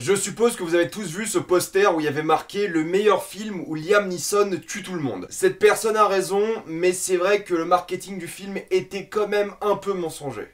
Je suppose que vous avez tous vu ce poster où il y avait marqué le meilleur film où Liam Neeson tue tout le monde. Cette personne a raison, mais c'est vrai que le marketing du film était quand même un peu mensonger.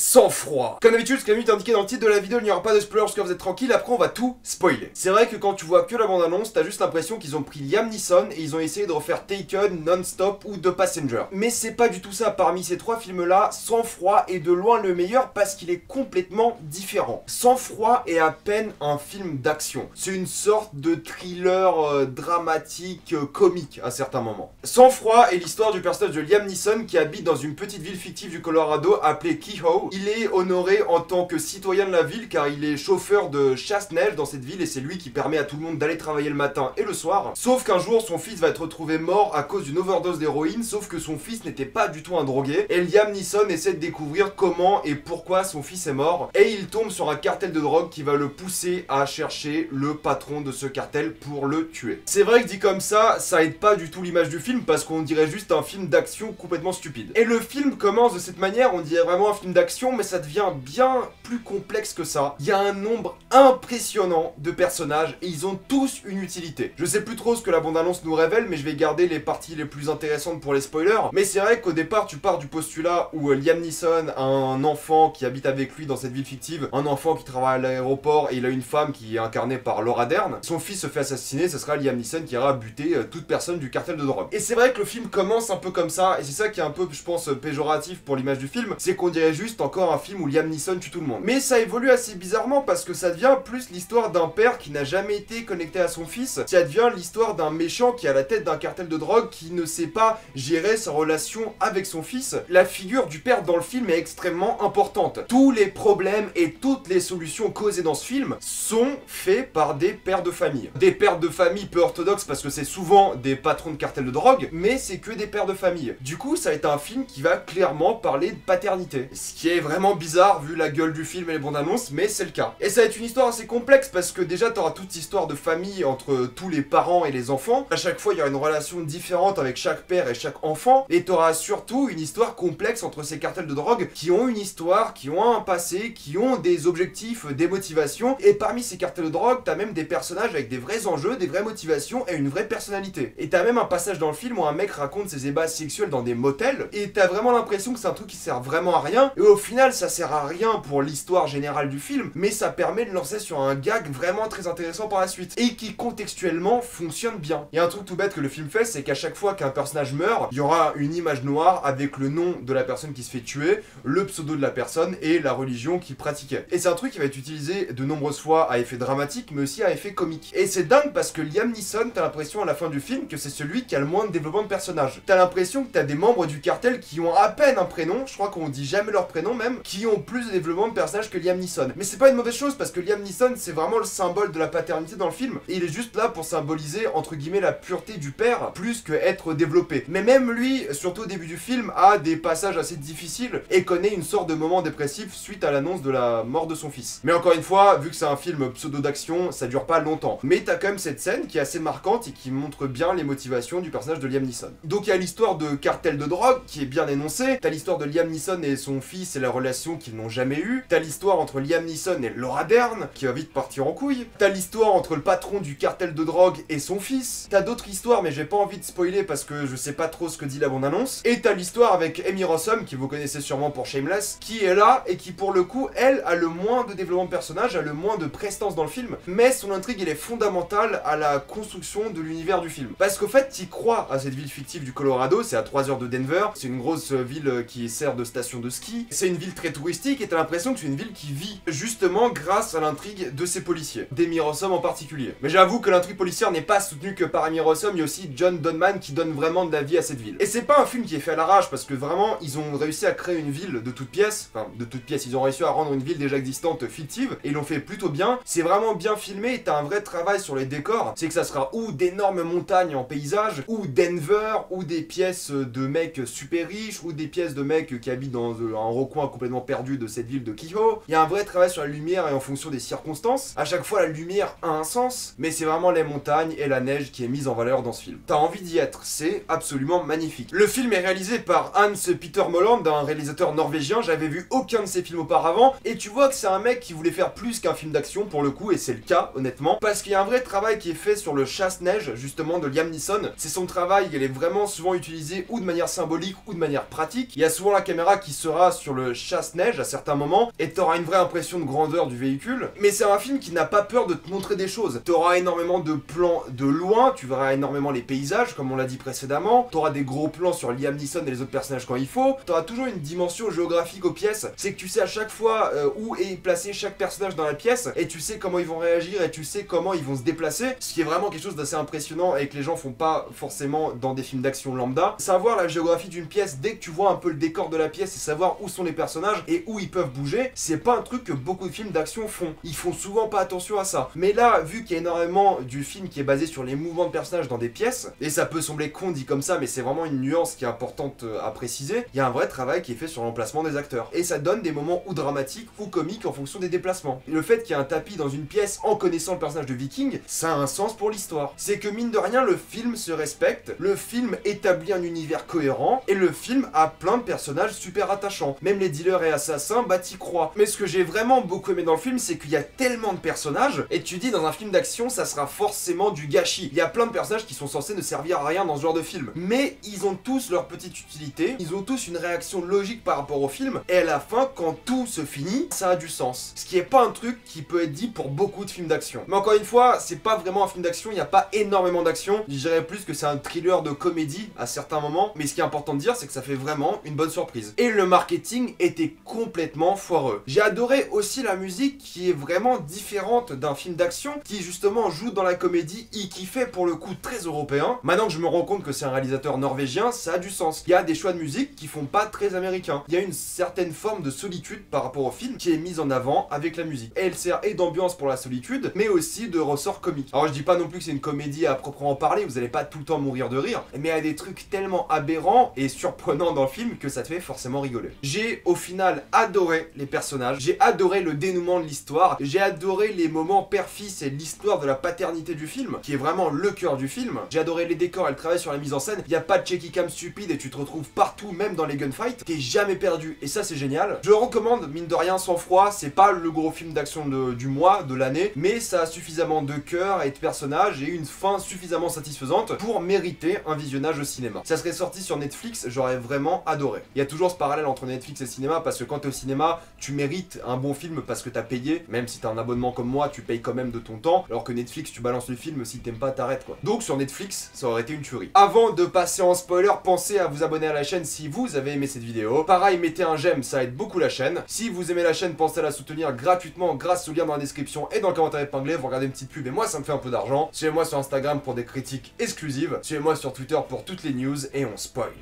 Sans froid. Comme d'habitude, ce qui est indiqué dans le titre de la vidéo, il n'y aura pas de spoiler parce que vous êtes tranquille, après on va tout spoiler. C'est vrai que quand tu vois que la bande-annonce, t'as juste l'impression qu'ils ont pris Liam Neeson et ils ont essayé de refaire Taken, Non-Stop ou The Passenger. Mais c'est pas du tout ça, parmi ces trois films-là, Sans froid est de loin le meilleur parce qu'il est complètement différent. Sans froid est à peine un film d'action. C'est une sorte de thriller dramatique, comique à certains moments. Sans froid est l'histoire du personnage de Liam Neeson qui habite dans une petite ville fictive du Colorado appelée Kehoe. Il est honoré en tant que citoyen de la ville car il est chauffeur de chasse-neige dans cette ville et c'est lui qui permet à tout le monde d'aller travailler le matin et le soir. Sauf qu'un jour son fils va être retrouvé mort à cause d'une overdose d'héroïne, sauf que son fils n'était pas du tout un drogué. Et Liam Neeson essaie de découvrir comment et pourquoi son fils est mort. Et il tombe sur un cartel de drogue qui va le pousser à chercher le patron de ce cartel pour le tuer. C'est vrai que dit comme ça aide pas du tout l'image du film parce qu'on dirait juste un film d'action complètement stupide. Et le film commence de cette manière, on dirait vraiment un film d'action, mais ça devient bien plus complexe que ça. Il y a un nombre impressionnant de personnages et ils ont tous une utilité. Je sais plus trop ce que la bande-annonce nous révèle, mais je vais garder les parties les plus intéressantes pour les spoilers. Mais c'est vrai qu'au départ, tu pars du postulat où Liam Neeson a un enfant qui habite avec lui dans cette ville fictive, un enfant qui travaille à l'aéroport et il a une femme qui est incarnée par Laura Dern. Son fils se fait assassiner, ce sera Liam Neeson qui ira buter toute personne du cartel de drogue. Et c'est vrai que le film commence un peu comme ça, et c'est ça qui est un peu, je pense, péjoratif pour l'image du film, c'est qu'on dirait juste encore un film où Liam Neeson tue tout le monde. Mais ça évolue assez bizarrement parce que ça devient plus l'histoire d'un père qui n'a jamais été connecté à son fils, ça devient l'histoire d'un méchant qui est à la tête d'un cartel de drogue qui ne sait pas gérer sa relation avec son fils. La figure du père dans le film est extrêmement importante. Tous les problèmes et toutes les solutions causées dans ce film sont faits par des pères de famille. Des pères de famille peu orthodoxes parce que c'est souvent des patrons de cartel de drogue, mais c'est que des pères de famille. Du coup, ça a été un film qui va clairement parler de paternité. Ce qui est vraiment bizarre vu la gueule du film et les bandes annonces, mais c'est le cas. Et ça va être une histoire assez complexe parce que déjà t'auras toute cette histoire de famille entre tous les parents et les enfants. À chaque fois il y aura une relation différente avec chaque père et chaque enfant. Et t'auras surtout une histoire complexe entre ces cartels de drogue qui ont une histoire, qui ont un passé, qui ont des objectifs, des motivations. Et parmi ces cartels de drogue, t'as même des personnages avec des vrais enjeux, des vraies motivations et une vraie personnalité. Et t'as même un passage dans le film où un mec raconte ses ébats sexuels dans des motels. Et t'as vraiment l'impression que c'est un truc qui sert vraiment à rien. Et au final ça sert à rien pour l'histoire générale du film, mais ça permet de lancer sur un gag vraiment très intéressant par la suite, et qui contextuellement fonctionne bien. Il y a un truc tout bête que le film fait, c'est qu'à chaque fois qu'un personnage meurt, il y aura une image noire avec le nom de la personne qui se fait tuer, le pseudo de la personne et la religion qu'il pratiquait. Et c'est un truc qui va être utilisé de nombreuses fois à effet dramatique, mais aussi à effet comique. Et c'est dingue parce que Liam Neeson, t'as l'impression à la fin du film que c'est celui qui a le moins de développement de personnage. T'as l'impression que t'as des membres du cartel qui ont à peine un prénom, je crois qu'on dit jamais leur prénom même, qui ont plus de développement de personnage que Liam Neeson. Mais c'est pas une mauvaise chose parce que Liam Neeson c'est vraiment le symbole de la paternité dans le film et il est juste là pour symboliser entre guillemets la pureté du père plus que être développé. Mais même lui, surtout au début du film, a des passages assez difficiles et connaît une sorte de moment dépressif suite à l'annonce de la mort de son fils. Mais encore une fois, vu que c'est un film pseudo d'action, ça dure pas longtemps. Mais t'as quand même cette scène qui est assez marquante et qui montre bien les motivations du personnage de Liam Neeson. Donc il y a l'histoire de cartel de drogue qui est bien énoncée, t'as l'histoire de Liam Neeson et son fils et la relation qu'ils n'ont jamais eue, t'as l'histoire entre Liam Neeson et Laura Dern qui va vite partir en couille, t'as l'histoire entre le patron du cartel de drogue et son fils, t'as d'autres histoires mais j'ai pas envie de spoiler parce que je sais pas trop ce que dit la bande-annonce, et t'as l'histoire avec Amy Rossum qui vous connaissez sûrement pour Shameless, qui est là et qui pour le coup elle a le moins de développement de personnage, a le moins de prestance dans le film, mais son intrigue elle est fondamentale à la construction de l'univers du film. Parce qu'au fait t'y crois à cette ville fictive du Colorado, c'est à 3 heures de Denver, c'est une grosse ville qui sert de station de ski, c'est une ville très touristique et t'as l'impression que c'est une ville qui vit justement grâce à l'intrigue de ces policiers, d'Amy Rossum en particulier. Mais j'avoue que l'intrigue policière n'est pas soutenue que par Amy Rossum, il y a aussi John Donman qui donne vraiment de la vie à cette ville. Et c'est pas un film qui est fait à l'arrache parce que vraiment ils ont réussi à créer une ville de toutes pièces, enfin de toutes pièces, ils ont réussi à rendre une ville déjà existante fictive et ils l'ont fait plutôt bien. C'est vraiment bien filmé et t'as un vrai travail sur les décors, c'est que ça sera ou d'énormes montagnes en paysage, ou Denver, ou des pièces de mecs super riches, ou des pièces de mecs qui habitent dans un recoin complètement perdu de cette ville de Kiho. Il y a un vrai travail sur la lumière et en fonction des circonstances. À chaque fois la lumière a un sens, mais c'est vraiment les montagnes et la neige qui est mise en valeur dans ce film. T'as envie d'y être, c'est absolument magnifique. Le film est réalisé par Hans Peter Molland, un réalisateur norvégien. J'avais vu aucun de ses films auparavant, et tu vois que c'est un mec qui voulait faire plus qu'un film d'action pour le coup, et c'est le cas honnêtement, parce qu'il y a un vrai travail qui est fait sur le chasse-neige justement de Liam Neeson. C'est son travail, il est vraiment souvent utilisé ou de manière symbolique ou de manière pratique. Il y a souvent la caméra qui sera sur le chasse-neige à certains moments, et t'auras une vraie impression de grandeur du véhicule, mais c'est un film qui n'a pas peur de te montrer des choses. T'auras énormément de plans de loin, tu verras énormément les paysages comme on l'a dit précédemment, t'auras des gros plans sur Liam Neeson et les autres personnages quand il faut, t'auras toujours une dimension géographique aux pièces, c'est que tu sais à chaque fois où est placé chaque personnage dans la pièce, et tu sais comment ils vont réagir, et tu sais comment ils vont se déplacer, ce qui est vraiment quelque chose d'assez impressionnant et que les gens font pas forcément dans des films d'action lambda. Savoir la géographie d'une pièce dès que tu vois un peu le décor de la pièce et savoir où sont les personnages et où ils peuvent bouger, c'est pas un truc que beaucoup de films d'action font. Ils font souvent pas attention à ça. Mais là, vu qu'il y a énormément du film qui est basé sur les mouvements de personnages dans des pièces, et ça peut sembler con dit comme ça, mais c'est vraiment une nuance qui est importante à préciser, il y a un vrai travail qui est fait sur l'emplacement des acteurs. Et ça donne des moments ou dramatiques ou comiques en fonction des déplacements. Le fait qu'il y ait un tapis dans une pièce en connaissant le personnage de Viking, ça a un sens pour l'histoire. C'est que mine de rien, le film se respecte, le film établit un univers cohérent, et le film a plein de personnages super attachants. Même les dealers et assassins, bah t'y crois. Mais ce que j'ai vraiment beaucoup aimé dans le film, c'est qu'il y a tellement de personnages, et tu dis dans un film d'action, ça sera forcément du gâchis. Il y a plein de personnages qui sont censés ne servir à rien dans ce genre de film. Mais ils ont tous leur petite utilité, ils ont tous une réaction logique par rapport au film, et à la fin, quand tout se finit, ça a du sens. Ce qui est pas un truc qui peut être dit pour beaucoup de films d'action. Mais encore une fois, c'est pas vraiment un film d'action, il n'y a pas énormément d'action. Je dirais plus que c'est un thriller de comédie à certains moments, mais ce qui est important de dire, c'est que ça fait vraiment une bonne surprise. Et le marketing était complètement foireux. J'ai adoré aussi la musique qui est vraiment différente d'un film d'action, qui justement joue dans la comédie et qui fait pour le coup très européen. Maintenant que je me rends compte que c'est un réalisateur norvégien, ça a du sens. Il y a des choix de musique qui font pas très américains. Il y a une certaine forme de solitude par rapport au film qui est mise en avant avec la musique. Et elle sert et d'ambiance pour la solitude, mais aussi de ressort comique. Alors je dis pas non plus que c'est une comédie à proprement parler, vous allez pas tout le temps mourir de rire, mais il y a des trucs tellement aberrants et surprenants dans le film que ça te fait forcément rigoler. J'ai au final adoré les personnages, j'ai adoré le dénouement de l'histoire, j'ai adoré les moments père-fils et l'histoire de la paternité du film, qui est vraiment le cœur du film. J'ai adoré les décors et le travail sur la mise en scène, il y a pas de shaky cam stupide et tu te retrouves partout, même dans les gunfights, t'es jamais perdu, et ça c'est génial. Je recommande, mine de rien, Sang Froid, c'est pas le gros film d'action du mois, de l'année, mais ça a suffisamment de cœur et de personnages et une fin suffisamment satisfaisante pour mériter un visionnage au cinéma. Ça serait sorti sur Netflix, j'aurais vraiment adoré. Il y a toujours ce parallèle entre Netflix et le cinéma, parce que quand t'es au cinéma, tu mérites un bon film parce que t'as payé, même si t'as un abonnement comme moi, tu payes quand même de ton temps, alors que Netflix, tu balances le film, si t'aimes pas, t'arrêtes quoi. Donc sur Netflix, ça aurait été une tuerie. Avant de passer en spoiler, pensez à vous abonner à la chaîne si vous avez aimé cette vidéo. Pareil, mettez un j'aime, ça aide beaucoup la chaîne. Si vous aimez la chaîne, pensez à la soutenir gratuitement grâce au lien dans la description et dans le commentaire épinglé. Vous regardez une petite pub et moi ça me fait un peu d'argent. Suivez-moi sur Instagram pour des critiques exclusives. Suivez-moi sur Twitter pour toutes les news et on spoil.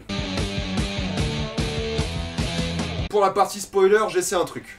Pour la partie spoiler, j'essaie un truc.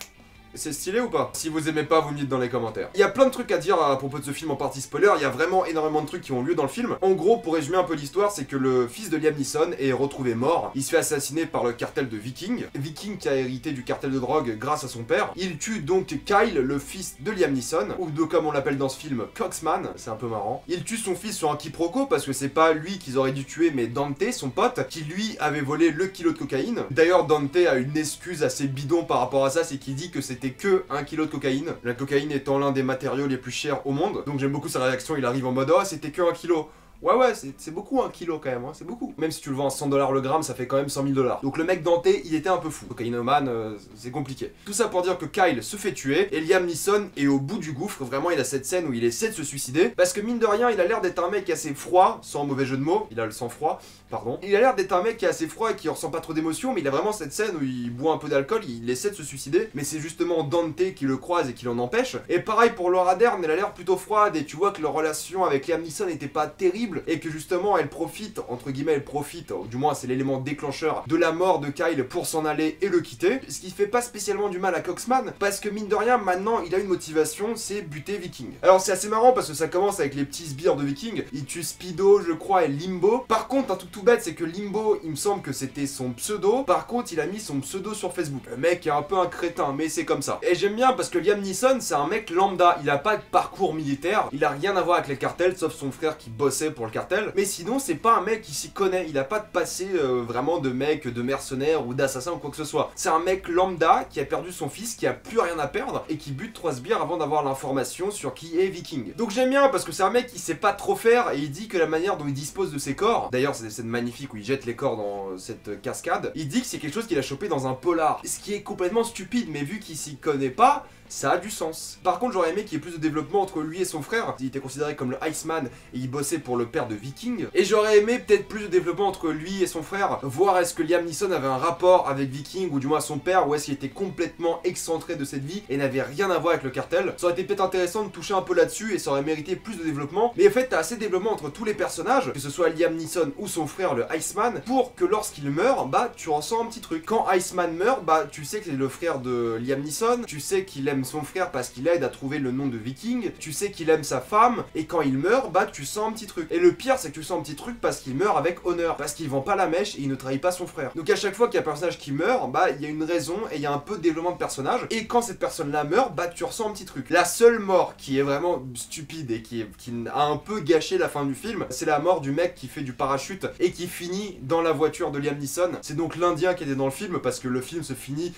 C'est stylé ou pas? Si vous aimez pas, vous me dites dans les commentaires. Il y a plein de trucs à dire à propos de ce film en partie spoiler, il y a vraiment énormément de trucs qui ont lieu dans le film. En gros, pour résumer un peu l'histoire, c'est que le fils de Liam Neeson est retrouvé mort. Il se fait assassiner par le cartel de Viking. Viking qui a hérité du cartel de drogue grâce à son père. Il tue donc Kyle, le fils de Liam Neeson, ou de comme on l'appelle dans ce film, Coxman, c'est un peu marrant. Il tue son fils sur un quiproquo parce que c'est pas lui qu'ils auraient dû tuer, mais Dante, son pote, qui lui avait volé le kilo de cocaïne. D'ailleurs, Dante a une excuse assez bidon par rapport à ça, c'est qu'il dit que c'était que 1 kilo de cocaïne, la cocaïne étant l'un des matériaux les plus chers au monde. Donc j'aime beaucoup sa réaction, il arrive en mode « Oh, c'était que 1 kilo ». Ouais, c'est beaucoup 1 kilo quand même, hein, c'est beaucoup. Même si tu le vends à 100$ le gramme, ça fait quand même 100 000 $. Donc le mec Dante, il était un peu fou. Cocaïnomane, c'est compliqué. Tout ça pour dire que Kyle se fait tuer, et Liam Neeson est au bout du gouffre. Vraiment, il a cette scène où il essaie de se suicider, parce que mine de rien, il a l'air d'être un mec assez froid, sans mauvais jeu de mots, il a le sang froid, pardon. Il a l'air d'être un mec qui est assez froid et qui ressent pas trop d'émotions, mais il a vraiment cette scène où il boit un peu d'alcool, il essaie de se suicider, mais c'est justement Dante qui le croise et qui l'en empêche. Et pareil pour Laura Dern, elle a l'air plutôt froide, et tu vois que leur relation avec Liam Neeson n'était pas terrible. horrible et que justement elle profite, entre guillemets elle profite, ou du moins c'est l'élément déclencheur de la mort de Kyle pour s'en aller et le quitter, ce qui fait pas spécialement du mal à Coxman parce que mine de rien maintenant il a une motivation, c'est buter Viking. Alors c'est assez marrant parce que ça commence avec les petits sbires de Viking, il tue Speedo je crois et Limbo. Par contre un truc tout bête c'est que Limbo il me semble que c'était son pseudo, par contre il a mis son pseudo sur Facebook. Le mec est un peu un crétin mais c'est comme ça. Et j'aime bien parce que Liam Neeson c'est un mec lambda, il a pas de parcours militaire, il a rien à voir avec les cartels sauf son frère qui bossait pour le cartel, mais sinon c'est pas un mec qui s'y connaît, il a pas de passé vraiment de mec, de mercenaire ou d'assassin ou quoi que ce soit. C'est un mec lambda qui a perdu son fils, qui a plus rien à perdre et qui bute 3 sbires avant d'avoir l'information sur qui est Viking. Donc j'aime bien parce que c'est un mec qui sait pas trop faire et il dit que la manière dont il dispose de ses corps, d'ailleurs c'est des scènes magnifiques où il jette les corps dans cette cascade, il dit que c'est quelque chose qu'il a chopé dans un polar, ce qui est complètement stupide mais vu qu'il s'y connaît pas, ça a du sens. Par contre j'aurais aimé qu'il y ait plus de développement entre lui et son frère, il était considéré comme le Iceman et il bossait pour le père de Viking, et j'aurais aimé peut-être plus de développement entre lui et son frère, voir est-ce que Liam Neeson avait un rapport avec Viking ou du moins son père, ou est-ce qu'il était complètement excentré de cette vie et n'avait rien à voir avec le cartel. Ça aurait été peut-être intéressant de toucher un peu là-dessus et ça aurait mérité plus de développement, mais en fait t'as assez de développement entre tous les personnages, que ce soit Liam Neeson ou son frère le Iceman, pour que lorsqu'il meurt, bah tu ressens un petit truc. Quand Iceman meurt, bah tu sais que c'est le frère de Liam Neeson, tu sais qu'il aime son frère parce qu'il aide à trouver le nom de Viking, tu sais qu'il aime sa femme, et quand il meurt, bah tu sens un petit truc. Et le pire c'est que tu sens un petit truc parce qu'il meurt avec honneur, parce qu'il vend pas la mèche et il ne trahit pas son frère. Donc à chaque fois qu'il y a un personnage qui meurt, bah il y a une raison et il y a un peu de développement de personnage, et quand cette personne là meurt, bah tu ressens un petit truc. La seule mort qui est vraiment stupide et qui a un peu gâché la fin du film, c'est la mort du mec qui fait du parachute et qui finit dans la voiture de Liam Neeson. C'est donc l'Indien qui était dans le film parce que le film se finit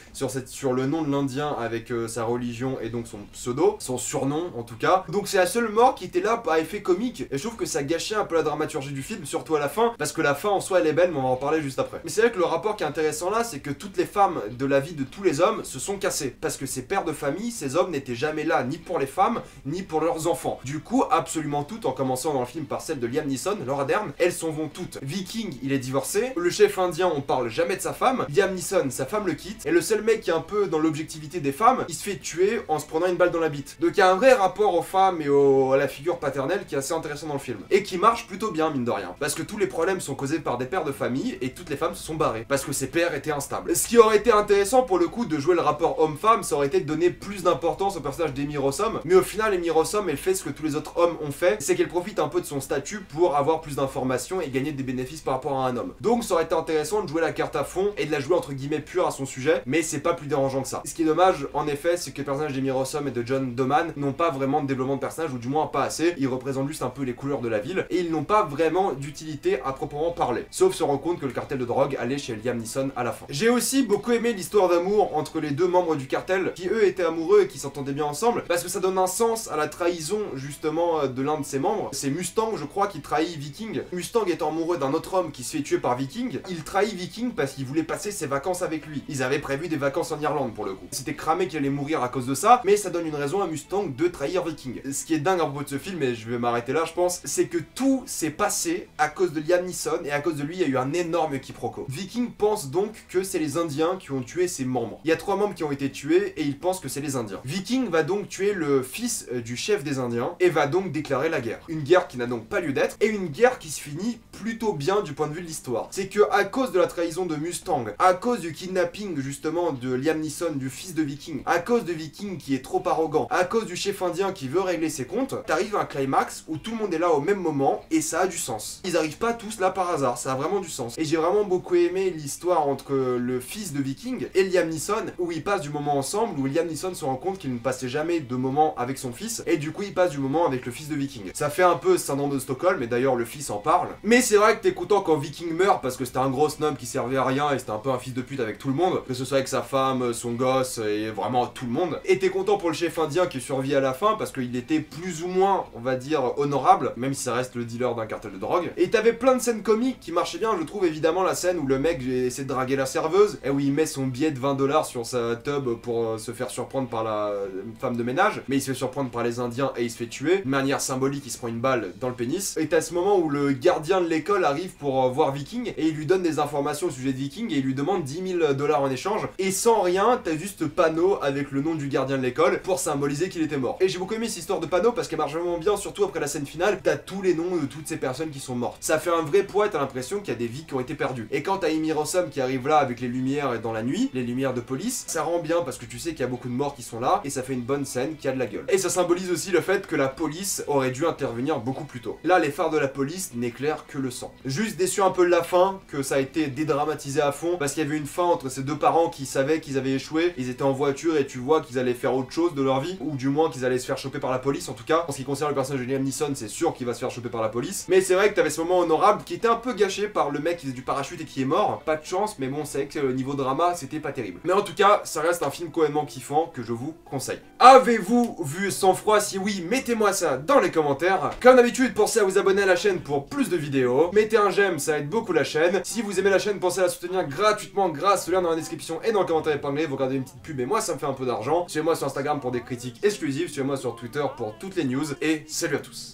sur le nom de l'Indien avec sa religion et donc son pseudo, son surnom en tout cas. Donc c'est la seule mort qui était là à effet comique et je trouve que ça gâchait un peu la dramaturgie du film, surtout à la fin, parce que la fin en soi elle est belle mais on va en parler juste après. Mais c'est vrai que le rapport qui est intéressant là, c'est que toutes les femmes de la vie de tous les hommes se sont cassées parce que ces pères de famille, ces hommes n'étaient jamais là ni pour les femmes ni pour leurs enfants. Du coup absolument toutes, en commençant dans le film par celle de Liam Neeson, Laura Dern, elles s'en vont toutes. Viking il est divorcé, le chef indien on parle jamais de sa femme, Liam Neeson sa femme le quitte, et le seul mec qui est un peu dans l'objectivité des femmes, il se fait tuer en se prenant une balle dans la bite. Donc il y a un vrai rapport aux femmes et à la figure paternelle qui est assez intéressant dans le film. Et qui marche plutôt bien mine de rien. Parce que tous les problèmes sont causés par des pères de famille et toutes les femmes se sont barrées. Parce que ces pères étaient instables. Ce qui aurait été intéressant pour le coup de jouer le rapport homme-femme, ça aurait été de donner plus d'importance au personnage d'Amy Rossum. Mais au final Amy Rossum elle fait ce que tous les autres hommes ont fait, c'est qu'elle profite un peu de son statut pour avoir plus d'informations et gagner des bénéfices par rapport à un homme. Donc ça aurait été intéressant de jouer la carte à fond et de la jouer entre guillemets pure à son sujet, mais c'est pas plus dérangeant que ça. Ce qui est dommage en effet c'est que les personnages d'Amy Rossum et de John Doman n'ont pas vraiment de développement de personnage, ou du moins pas assez. Ils représentent juste un peu les couleurs de la ville et ils n'ont pas vraiment d'utilité à proprement parler, sauf se rendre compte que le cartel de drogue allait chez Liam Neeson à la fin. J'ai aussi beaucoup aimé l'histoire d'amour entre les deux membres du cartel qui eux étaient amoureux et qui s'entendaient bien ensemble, parce que ça donne un sens à la trahison justement de l'un de ses membres. C'est Mustang je crois qui trahit Viking. Mustang étant amoureux d'un autre homme qui se fait tuer par Viking, il trahit Viking parce qu'il voulait passer ses vacances avec lui. Ils avaient prévu des vacances en Irlande pour le coup. C'était cramé qu'il allait mourir à cause de ça, mais ça donne une raison à Mustang de trahir Viking. Ce qui est dingue à propos de ce film, et je vais m'arrêter là je pense, c'est que tout s'est passé à cause de Liam Neeson et à cause de lui il y a eu un énorme quiproquo. Viking pense donc que c'est les Indiens qui ont tué ses membres. Il y a 3 membres qui ont été tués et il pense que c'est les Indiens. Viking va donc tuer le fils du chef des Indiens et va donc déclarer la guerre. Une guerre qui n'a donc pas lieu d'être et une guerre qui se finit plutôt bien du point de vue de l'histoire. C'est que à cause de la trahison de Mustang, à cause du kidnapping justement de Liam Neeson, du fils de Viking, à cause de Viking qui est trop arrogant, à cause du chef indien qui veut régler ses comptes, t'arrives à un climax où tout le monde est là au même moment et ça a du sens. Ils arrivent pas tous là par hasard, ça a vraiment du sens. Et j'ai vraiment beaucoup aimé l'histoire entre le fils de Viking et Liam Neeson, où ils passent du moment ensemble, où Liam Neeson se rend compte qu'il ne passait jamais de moment avec son fils, et du coup il passe du moment avec le fils de Viking. Ça fait un peu syndrome de Stockholm, et d'ailleurs le fils en parle. Mais c'est vrai que t'es content quand Viking meurt, parce que c'était un gros snob qui servait à rien, et c'était un peu un fils de pute avec tout le monde, que ce soit avec sa femme, son gosse, et vraiment tout le monde. Et t'es content pour le chef indien qui survit à la fin, parce qu'il était plus ou moins, on va dire, honorable, même si ça reste le dealer d'un cartel de drogue. Et t'avais plein de scènes comiques qui marchaient bien, je trouve évidemment la scène où le mec essaie de draguer la serveuse, et où il met son billet de 20$ sur sa tub pour se faire surprendre par la femme de ménage, mais il se fait surprendre par les Indiens et il se fait tuer. De manière symbolique, il se prend une balle dans le pénis. Et t'as ce moment où le gardien de l'école arrive pour voir Viking, et il lui donne des informations au sujet de Viking, et il lui demande 10 000$ en échange, et sans rien, t'as juste panneau avec le nom du gardien de l'école pour symboliser qu'il était mort. Et j'ai beaucoup aimé cette histoire de panneau parce qu'elle marche vraiment bien, surtout après la scène finale, t'as tous les noms de toutes ces personnes qui sont mortes. Ça fait un vrai poids, t'as l'impression qu'il y a des vies qui ont été perdues. Et quand t'as Amy Rossum qui arrive là avec les lumières dans la nuit, les lumières de police, ça rend bien parce que tu sais qu'il y a beaucoup de morts qui sont là et ça fait une bonne scène qui a de la gueule. Et ça symbolise aussi le fait que la police aurait dû intervenir beaucoup plus tôt. Là, les phares de la police n'éclairent que le sang. Juste déçu un peu de la fin, que ça a été dédramatisé à fond parce qu'il y avait une fin entre ces deux parents qui savaient qu'ils avaient échoué, ils étaient en voiture et tu vois qu'ils allaient faire autre chose de leur vie, ou du moins qu'ils allaient se faire choper par la police. En tout cas, en ce qui concerne le personnage de Liam Neeson, c'est sûr qu'il va se faire choper par la police. Mais c'est vrai que t'avais ce moment honorable qui était un peu gâché par le mec qui faisait du parachute et qui est mort. Pas de chance, mais bon, c'est vrai que le niveau drama, c'était pas terrible. Mais en tout cas, ça reste un film complètement kiffant que je vous conseille. Avez-vous vu Sang-Froid? Si oui, mettez-moi ça dans les commentaires. Comme d'habitude, pensez à vous abonner à la chaîne pour plus de vidéos. Mettez un j'aime, ça aide beaucoup la chaîne. Si vous aimez la chaîne, pensez à la soutenir gratuitement grâce au lien dans la description et dans le commentaire épinglé. Vous regardez une petite pub et moi, ça me fait un peu d'argent. Suivez-moi sur Instagram pour des critiques exclusives. Suivez-moi sur Twitter pour toutes les news. Et salut à tous.